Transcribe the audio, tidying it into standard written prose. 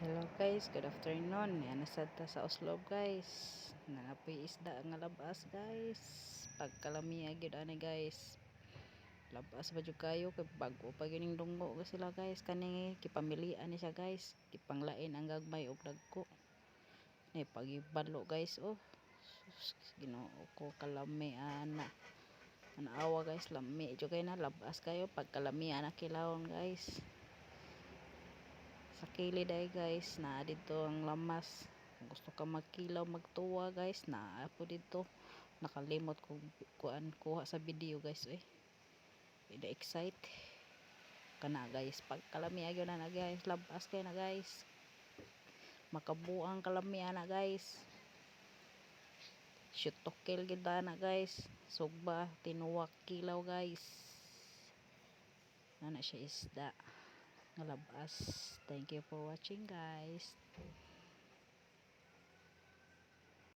Hello guys, good afternoon. Yan nasad ta sa Oslo guys. Nanapoy isda nga labas guys. Pagkalamiya gyud ani guys. Labas ba jud kayo kay bago pa gining dunggo ga sila guys. Kani kipamilian ni siya guys. Kipanglain ang gagmay og dagko. Ni pagibalo guys oh. Ginoo ko kalami ana. Anaawa guys, lami jud kay na labas kayo pagkalamiya na kilawon guys. Sa kilid ay guys na dito ang lamas. Kung gusto ka magkilaw magtuwa guys na po dito nakalimot ko kuha sa video guys ida excite kana guys pag kalami agyo na guys labas kay na guys makabuang kalami na guys shoot to kill gid na guys sugba tinuwak kilaw guys na siya isda nga labas. Thank you for watching guys.